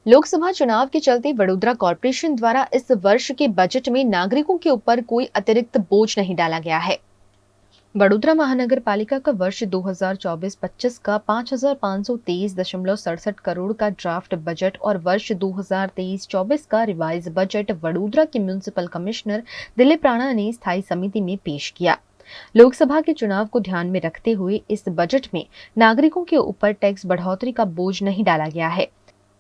लोकसभा चुनाव के चलते वडोदरा कॉर्पोरेशन द्वारा इस वर्ष के बजट में नागरिकों के ऊपर कोई अतिरिक्त बोझ नहीं डाला गया है। वडोदरा महानगर पालिका का वर्ष 2024-25 का 5,523.67 करोड़ का ड्राफ्ट बजट और वर्ष 2023-24 का रिवाइज बजट वडोदरा के म्युनिसिपल कमिश्नर दिलीप राणा ने स्थायी समिति में पेश किया। लोकसभा के चुनाव को ध्यान में रखते हुए इस बजट में नागरिकों के ऊपर टैक्स बढ़ोतरी का बोझ नहीं डाला गया है।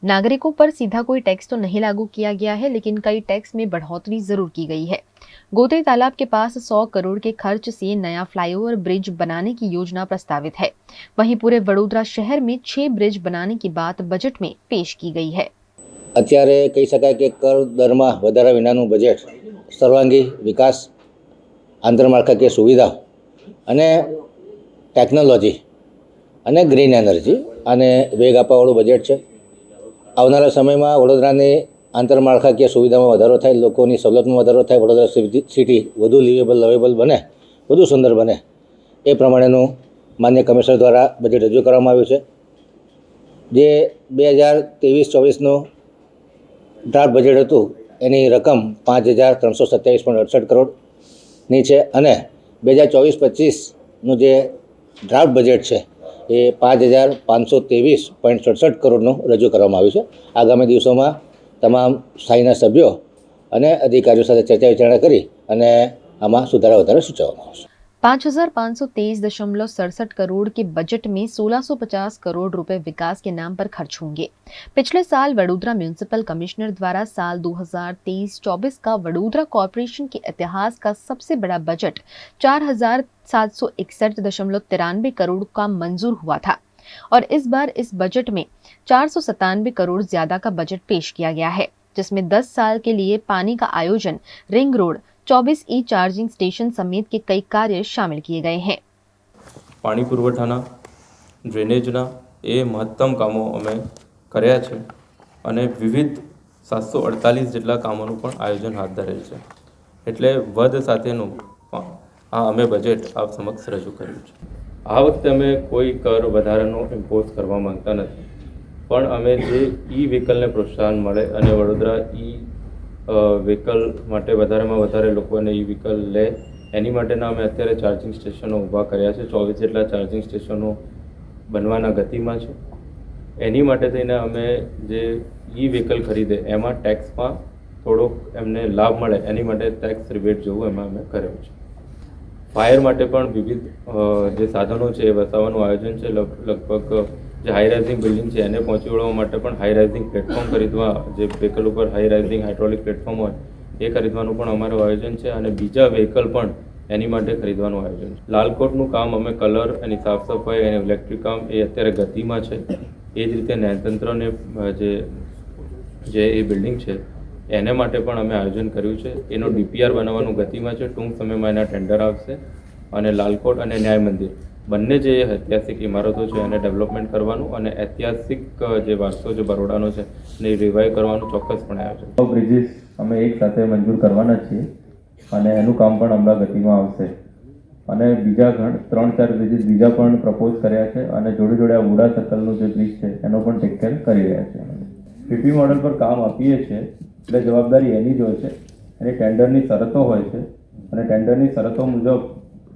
नागरिकों पर सीधा कोई टैक्स तो नहीं लागू किया गया है, लेकिन कई टैक्स में बढ़ोतरी जरूर की गई है। गोते तालाब के पास 100 करोड़ के खर्च से नया फ्लाईओवर ब्रिज बनाने की योजना प्रस्तावित है। वहीं पूरे वडोदरा शहर में 6 ब्रिज बनाने की बात बजट में पेश की गई है। અત્યારે કહી શકાય કે કર દરમાં વધારા વિનાનું બજેટ સર્વાંગી વિકાસ, આંતરમાળખાકીય સુવિધા અને ટેકનોલોજી અને ગ્રીન એનર્જી અને વેગ આપવાવાળું બજેટ છે। આવનારા સમયમાં વડોદરાની આંતરમાળખાકીય સુવિધામાં વધારો થાય, લોકોની સવલતમાં વધારો થાય, વડોદરા સિટી વધુ લિવેબલ લવેબલ બને, વધુ સુંદર બને એ પ્રમાણેનું માન્ય કમિશનર દ્વારા બજેટ રજૂ કરવામાં આવ્યું છે। જે 2023-24નું ડ્રાફ્ટ બજેટ હતું એની રકમ 5,327.68 કરોડની છે અને 2024-25નું જે ડ્રાફ્ટ બજેટ છે એ 5,523.67 કરોડનું રજૂ કરવામાં આવ્યું છે। આગામી દિવસોમાં તમામ સ્થાયીના સભ્યો અને અધિકારીઓ સાથે ચર્ચા વિચારણા કરી અને આમાં સુધારા વધારા સૂચવવામાં આવશે। 5,523.67 करोड़ के बजट में 1,650 करोड़ रुपए विकास के नाम पर खर्च होंगे। पिछले साल वडोदरा म्युनिसिपल कमिश्नर द्वारा साल 2023-24 का वडोदरा कॉर्पोरेशन के इतिहास का सबसे बड़ा बजट 4,761.93 करोड़ का मंजूर हुआ था और इस बार इस बजट में 497 करोड़ ज्यादा का बजट पेश किया गया है, जिसमें 10 साल के लिए पानी का आयोजन, ring road, 24 e charging station समेत के कई कार्य शामिल किए गए हैं। पाणी पुरवठाना, ड्रेनेजना ए महत्तम कामों अमे कर्या छे अने विविध 748 जेटला कामोनुं पण आयोजन हाथ धरेल छे। एटले वध साथेनुं अमे बजेट आप समक्ष रजू कर्युं छे। आ वखते अमे कोई कर वधारानो इम्पोज करवा मांगता नथी, पण अमे जे ई व्हीकलने प्रोत्साहन मळे अने वडोदरा ई व्हीकल माटे વધારેમાં વધારે લોકોને ઈ વ્હીકલ લે એની માટેના અમે અત્યારે ચાર્જિંગ સ્ટેશનો ઊભા કર્યા છે। 24 જેટલા ચાર્જિંગ સ્ટેશનો બનવાના ગતિમાં છે। એની માટે થઈને અમે જે ઈ વ્હીકલ ખરીદે એમાં ટેક્સમાં થોડોક એમને લાભ મળે એની માટે ટેક્સ રિબેટ જેવું એમાં અમે કર્યું છે। ફાયર માટે પણ વિવિધ જે સાધનો છે એ વસાવવાનું આયોજન છે। લગભગ જે હાઈ રાઇઝિંગ બિલ્ડિંગ છે એને પહોંચી વળવા માટે પણ હાઈ રાઇઝિંગ પ્લેટફોર્મ ખરીદવા, જે વ્હીકલ ઉપર હાઈ રાઇઝિંગ હાઇડ્રોલિક પ્લેટફોર્મ હોય એ ખરીદવાનું પણ અમારું આયોજન છે અને બીજા વ્હીકલ પણ એની માટે ખરીદવાનું આયોજન છે। લાલકોટનું કામ અમે કલર, એની સાફ સફાઈ અને ઇલેક્ટ્રિક કામ એ અત્યારે ગતિમાં છે। એ જ રીતે ન્યાયતંત્રને જે એ બિલ્ડિંગ છે એને માટે પણ અમે આયોજન કર્યું છે। એનો ડીપીઆર બનાવવાનું ગતિમાં છે। ટૂંક સમયમાં એના ટેન્ડર આવશે અને લાલકોટ અને ન્યાય મંદિર બંને જે ઐતિહાસિક ઇમારતો છે એને ડેવલપમેન્ટ કરવાનું અને ઐતિહાસિક જે વારસો જે બરોડાનો છે એને રિવાઇવ કરવાનું ચોક્કસપણે આયોજન। બ્રિજીસ અમે એક સાથે મંજૂર કરવાના છીએ અને એનું કામ પણ હમણાં ગતિમાં આવશે અને બીજા 3-4 બ્રિજીસ બીજા પણ પ્રપોઝ કર્યા છે અને જોડે જોડે આ વુડા સર્કલનું જે બ્રિજ છે એનો પણ ટેક કેર કરી રહ્યા છે। પીપી મોડલ પર કામ આપીએ છીએ એટલે જવાબદારી એની જ હોય છે। એની ટેન્ડરની શરતો હોય છે અને ટેન્ડરની શરતો મુજબ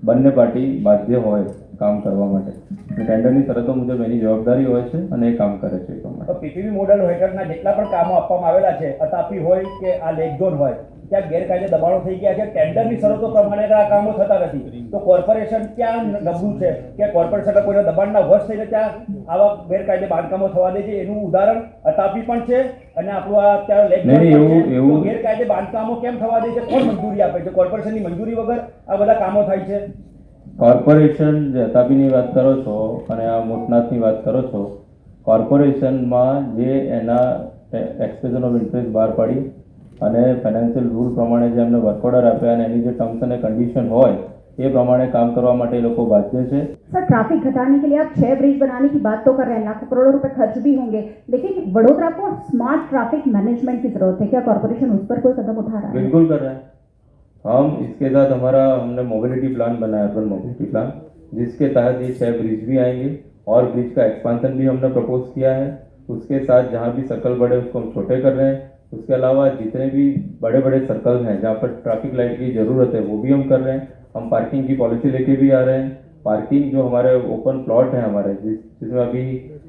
બંને પાર્ટી બાધ્ય હોય કામ કરવા માટે। ટેન્ડરની શરતો મુજબ એની જવાબદારી હોય છે અને એ કામ કરે છે। પીપીપી મોડલ હેઠળના જેટલા પણ કામો આપવામાં આવેલા છે, અતાપી હોય કે આ લેક ઝોન હોય, ત્યાં ગેરકાયદે દબાણો થઈ ગયા છે। ટેન્ડરની શરતો પ્રમાણે આ કામો થતા નથી, તો કોર્પોરેશન ક્યાં નબળું છે કે કોર્પોરેશન કોઈના દબાણના વશ થઈને ત્યાં આવા ગેરકાયદે બાંધકામો થવા દે છે? એનું ઉદાહરણ અતાપી પણ છે અને આપણું આ ત્યાં લેક ઝોન એવું ગેરકાયદે બાંધકામો કેમ થવા દે છે? કોણ મંજૂરી આપે છે? કોર્પોરેશનની મંજૂરી વગર આ બધા કામો થાય છે। કોર્પોરેશન જે અતાપીની વાત કરો છો અને આ મોટનાથની વાત કરો છો, કોર્પોરેશનમાં જે એના એક્સપ્રેશન ઓફ ઇન્ટરેસ્ટ બહાર પાડી અને ફાઇનાન્શિયલ રૂલ પ્રમાણે જે એમને વર્ક ઓર્ડર આપ્યા અને એની જે ટર્મ્સ અને કન્ડિશન હોય એ પ્રમાણે काम करवा માટે એ લોકો બાધ્ય છે। सर, ट्रैफिक घटाने के लिए आप 6 ब्रिज बनाने की बात तो कर रहे हैं, लाखों करोड़ों रुपए खर्च भी होंगे, लेकिन वडोदरा को स्मार्ट ट्रैफिक मैनेजमेंट की जरूरत है। क्या कॉर्पोरेशन उस पर कोई कदम उठा रहा है? बिल्कुल कर रहा है। हम इसके साथ हमने मोबिलिटी प्लान बनाया, अर्बन मोबिलिटी प्लान, जिसके तहत ये 6 ब्रिज भी आएंगे और ब्रिज का एक्सपांसन भी हमने प्रपोज किया है उसके साथ जहाँ भी सर्कल बड़े उसको हम छोटे कर रहे हैं। उसके अलावा जितने भी बड़े बड़े सर्कल हैं जहाँ पर ट्रैफिक लाइट की ज़रूरत है वो भी हम कर रहे हैं। हम पार्किंग की पॉलिसी लेके भी आ रहे हैं। पार्किंग जो हमारे ओपन प्लॉट है हमारे जिसमें अभी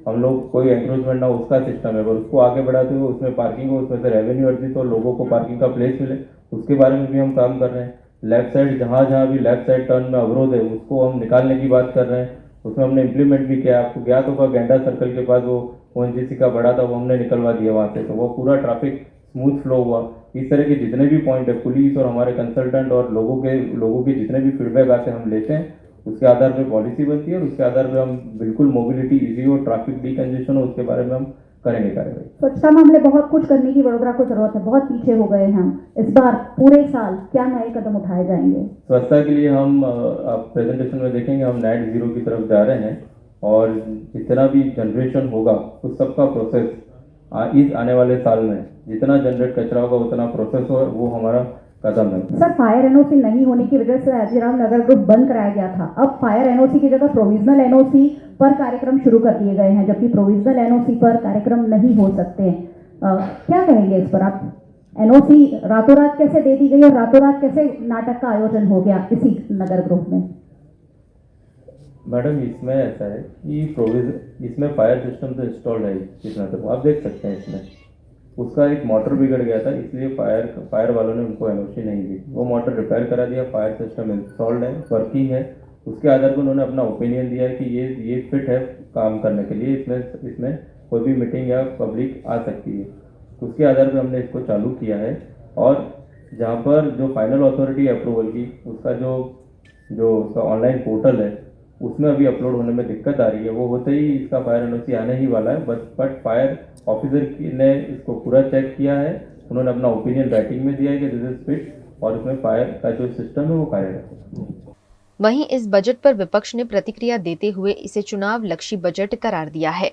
हम लोग कोई एंक्रोचमेंट ना उसका सिस्टम है, पर उसको आगे बढ़ाते हुए उसमें पार्किंग हो, उसमें से रेवेन्यू अर्जित हो, लोगों को पार्किंग का प्लेस मिले, उसके बारे में भी हम काम कर रहे हैं। लेफ्ट साइड जहाँ जहाँ भी लेफ्ट साइड टर्न में अवरोध है उसको हम निकालने की बात कर रहे हैं। उसमें हमने इम्प्लीमेंट भी किया। आपको ज्ञात होगा गेंडा सर्कल के पास वो ओएनजीसी का बड़ा था वो हमने निकलवा दिया वहाँ से, तो वो पूरा ट्रैफिक स्मूथ फ्लो हुआ। इस तरह के जितने भी पॉइंट है पुलिस और हमारे कंसल्टेंट और लोगों के जितने भी फीडबैक आते हैं हम लेते हैं, उसके आधार पे पॉलिसी बनती है और उसके आधार पे हम बिल्कुल मोबिलिटी इजी हो, ट्रैफिक डीकंजेशन हो, उसके बारे में हम करेंगे कार्रवाई। स्वच्छता मामले बहुत कुछ करने की वडोदरा को जरूरत है, बहुत पीछे हो गए हैं हम। इस बार पूरे साल क्या नए कदम उठाए जाएंगे? स्वच्छता के लिए हम आप प्रेजेंटेशन में देखेंगे हम नेट जीरो की तरफ जा रहे हैं और जितना भी जनरेशन होगा उस सबका प्रोसेस इस आने वाले साल में जितना जनरेट कचरा होगा उतना प्रोसेस हो, वो हमारा कदम है। सर, फायर एनओसी नहीं होने की वजह से अजीराम नगर ग्रुप बंद कराया गया था। अब फायर एनओसी की जगह प्रोविजनल एनओसी पर कार्यक्रम शुरू कर दिए गए हैं, जबकि प्रोविजनल एनओसी पर कार्यक्रम नहीं हो सकते। क्या कहेंगे इस पर आप? एनओसी रातों रात कैसे दे दी गई और रातों रात कैसे नाटक का आयोजन हो गया इसी नगर ग्रुप में? मैडम इसमें ऐसा है कि इसमें फायर सिस्टम तो इंस्टॉल्ड है जितना तक आप देख सकते हैं। इसमें उसका एक मोटर बिगड़ गया था, इसलिए फायर वालों ने उनको एनओसी नहीं दी। वो मोटर रिपेयर करा दिया, फायर सिस्टम इंस्टॉल्ड है, वर्किंग है। उसके आधार पर उन्होंने अपना ओपिनियन दिया है कि ये फिट है काम करने के लिए, इसमें कोई भी मीटिंग या पब्लिक आ सकती है। उसके आधार पर हमने इसको चालू किया है और जहाँ पर जो फाइनल अथॉरिटी अप्रूवल की उसका जो उसका ऑनलाइन पोर्टल है उसमें अभी अपलोड होने में दिक्कत आ रही है। वो होते ही इसका फायर एनओसी आने ही वाला है। बट फायर ऑफिसर ने इसको पूरा चेक किया है, उन्होंने अपना ओपिनियन राइटिंग में दिया है कि दिस इज फिट और इसमें फायर का जो सिस्टम है वो कार्यरत है। वहीं इस बजट पर विपक्ष ने प्रतिक्रिया देते हुए इसे चुनाव लक्षी बजट करार दिया है।